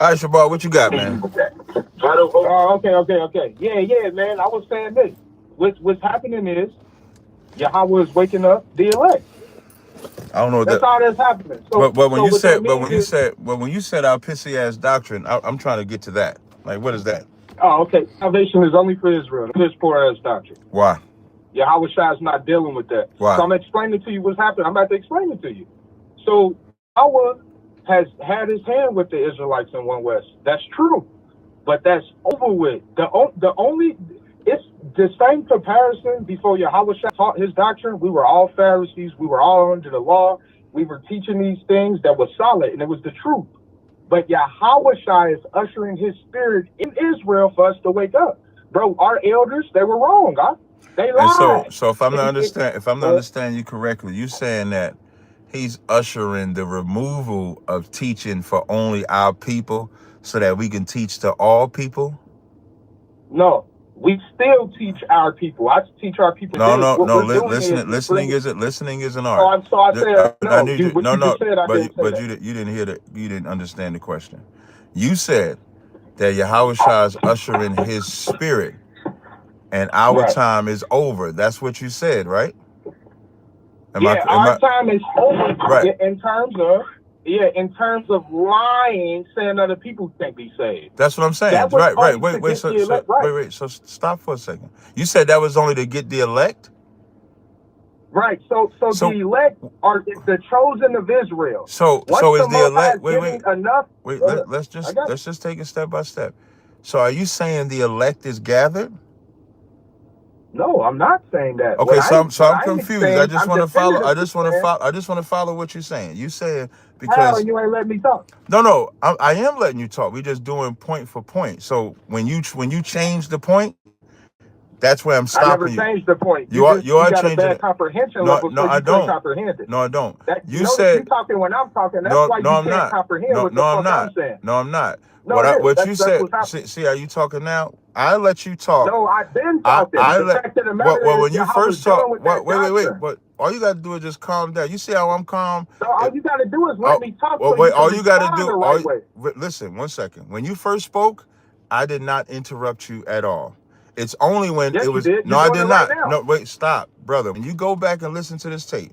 All right, Shabar, what you got, man? Okay. Yeah, man. I was saying this. What's happening is Yahweh is waking up the elect. I don't know what That's that. all that's happening. But when So you what that said, means is, when you said our pissy ass doctrine, I'm trying to get to that. Like, what is that? okay, salvation is only for Israel. This poor ass doctrine. Why? Yahweh Shai is not dealing with that. Why? So I'm explaining to you what's happening. I'm about to explain it to you. So Yahweh has had his hand with the Israelites in One West. That's true. But that's over with. The only it's the same comparison before Yahweh taught his doctrine. We were all Pharisees. We were all under the law. We were teaching these things that was solid, and it was the truth. But Yahweh is ushering his spirit in Israel for us to wake up. Bro, our elders, they were wrong, huh? They And lied. so if I'm not understanding you correctly, you saying that he's ushering the removal of teaching for only our people, so that we can teach to all people. No, we still teach our people. I teach our people today. What we're doing is Listening isn't Oh, art. I'm so I said I no. need You you. what No, you just no, said, I didn't say but that. you didn't hear that. You didn't understand the question. You said that Yahweh Shah is ushering his spirit, and our Right. time is over. That's what you said, right? Yeah, our time is over right? in terms of lying, saying other people can't be saved. That's what I'm saying. That was Right. only to get the elect right. Wait. So stop for a second. You said that was only to get the elect. Right. So the elect are the chosen of Israel. So is the elect? Wait. Enough. Let's just take it step by step. So are you saying the elect is gathered? No, I'm not saying that. Okay, I'm confused. I just want to follow. I just want to follow what you're saying. You saying because and you ain't letting me talk. No, I am letting you talk. We're just doing point for point. So when you change the point, that's where I'm stopping you. I never changed the point. You are got changing a bad comprehension level, so you can't comprehend it. No, I don't. You said you talking when I'm talking. That's why you can't comprehend what the fuck I'm saying. No, I'm not. No, what you said. See how you talking now? I let you talk. No, I've been talking. The fact of the matter is, when you first talk, wait. But all you got to do is just calm down. You see how I'm calm? So all you got to do is let me talk. All you got to do. Listen, 1 second. When you first spoke, I did not interrupt you at all. It's only when it was. No, I did not. No, wait, stop, brother. When you go back and listen to this tape,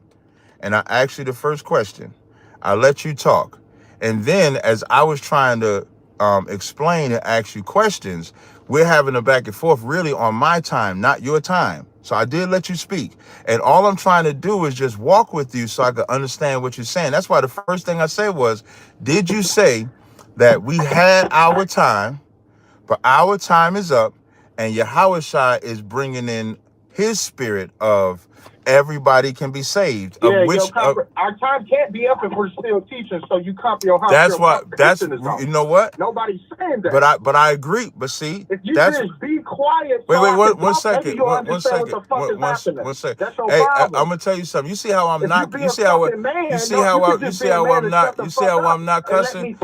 and I asked you the first question, I let you talk, and then as I was trying to explain and ask you questions, we're having a back and forth really on my time, not your time. So I did let you speak. And all I'm trying to do is just walk with you so I could understand what you're saying. That's why the first thing I said was, did you say that we had our time, but our time is up, and Yahweh Shai is bringing in his spirit of everybody can be saved. Yeah, our time can't be up if we're still teaching. So you copy your house. You know what? Nobody's saying that. But I agree. But see, if you just be quiet. Wait, one second. One second. That's your problem. I'm gonna tell you something. You see how I'm not. You see how I'm not cussing.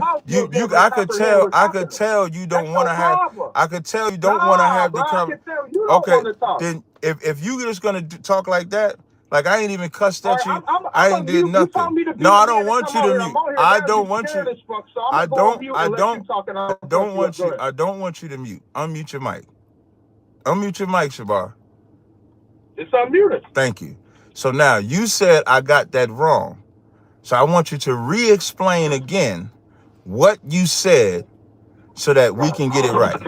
I could tell you don't want to have. I could tell you don't want to have the conversation. Okay, then if you just gonna talk like that. Like I ain't even cussed at you. I ain't did nothing. No, I don't want you to mute. I don't want you. I don't want you to mute. Unmute your mic. Unmute your mic, Shabar. It's unmuted. Thank you. So now you said I got that wrong. So I want you to re-explain again what you said so that we can get it right.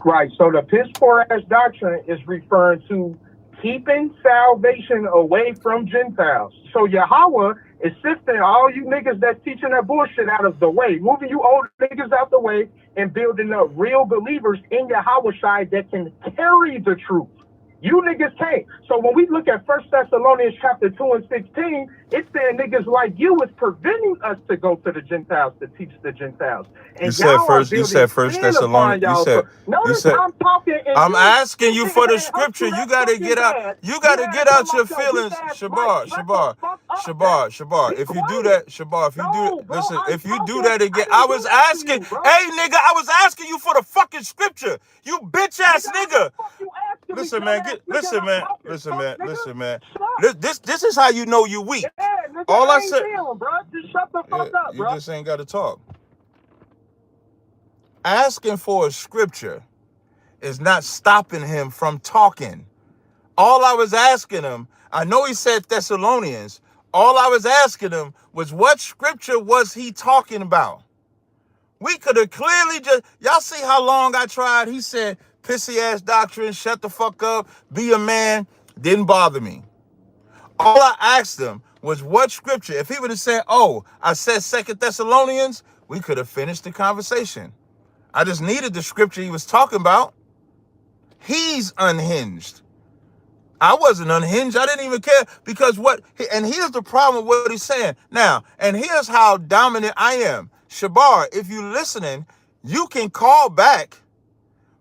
Right. So the piss poor ass doctrine is referring to keeping salvation away from Gentiles. So Yahweh is sifting all you niggas that's teaching that bullshit out of the way, moving you old niggas out the way and building up real believers in Yahweh Shai that can carry the truth. You niggas can't. So when we look at 1 Thessalonians chapter 2 and 16, it said niggas like you is preventing us to go to the Gentiles to teach the Gentiles. And you said first Thessalonians. I'm talking. I'm asking you for the scripture. You gotta get out. You gotta get out your feelings, Shabar. If you do that, Shabar. If you do that again, I was asking. Hey, nigga, I was asking you for the fucking scripture. You bitch ass nigga. Listen, man. Listen, man. This is how you know you weak. All I said, just shut the fuck up, bro. You just ain't got to talk. asking for a scripture is not stopping him from talking. All I was asking him, I know he said Thessalonians. All I was asking him was what scripture was he talking about? We could have clearly just, y'all see how long I tried? He said, pissy ass doctrine, shut the fuck up, be a man. Didn't bother me. All I asked him was what scripture. If he would have said, oh, I said 2 Thessalonians, we could have finished the conversation. I just needed the scripture he was talking about. He's unhinged. I wasn't unhinged. I didn't even care because and here's the problem with what he's saying. Now, and here's how dominant I am. Shabar, if you're listening, you can call back,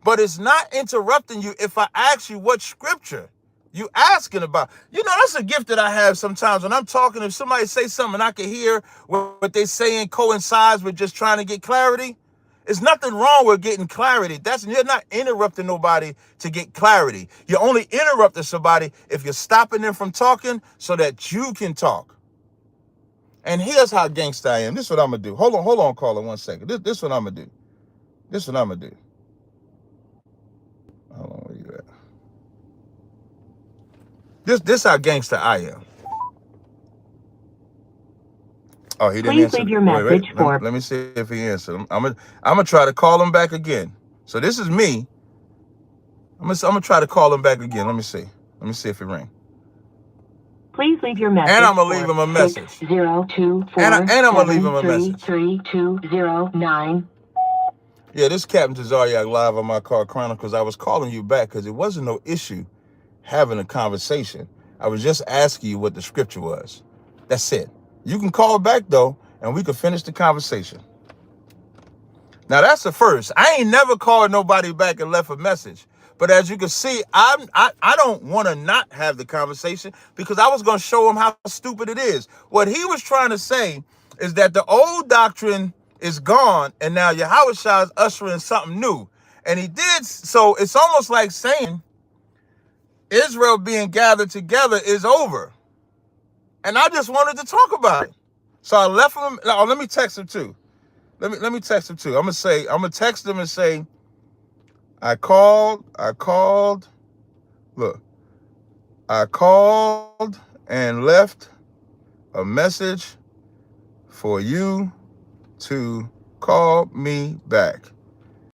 but it's not interrupting you if I ask you what scripture you asking about. You know, that's a gift that I have sometimes when I'm talking. If somebody say something and I can hear what they saying coincides with just trying to get clarity, there's nothing wrong with getting clarity. You're not interrupting nobody to get clarity. You're only interrupting somebody if you're stopping them from talking so that you can talk. And here's how gangsta I am. This is what I'm going to do. Hold on, caller, 1 second. This is what I'm going to do. This is what I'm going to do. Hold on, where you at? This how gangsta I am. Oh, he didn't answer. Please leave your message for. Let me see if he answered. I'm gonna try to call him back again. So this is me. I'm gonna try to call him back again. Let me see. Let me see if he rings. Please leave your message. And I'm gonna leave him a message. 6024 and I'm gonna leave him a message. 3209. Yeah, this is Captain Tazaryach live on my Car Chronicles. I was calling you back because it wasn't no issue having a conversation. I was just asking you what the scripture was. That's it. You can call back though, and we can finish the conversation. Now that's the first. I ain't never called nobody back and left a message. But as you can see, I don't want to not have the conversation because I was going to show him how stupid it is. What he was trying to say is that the old doctrine is gone, and now Yahushua is ushering something new. And he did, so it's almost like saying Israel being gathered together is over. And I just wanted to talk about it. So I left him. Oh, let me text him too. Let me text him too. I'm gonna text him and say, I called. Look, I called and left a message for you to call me back.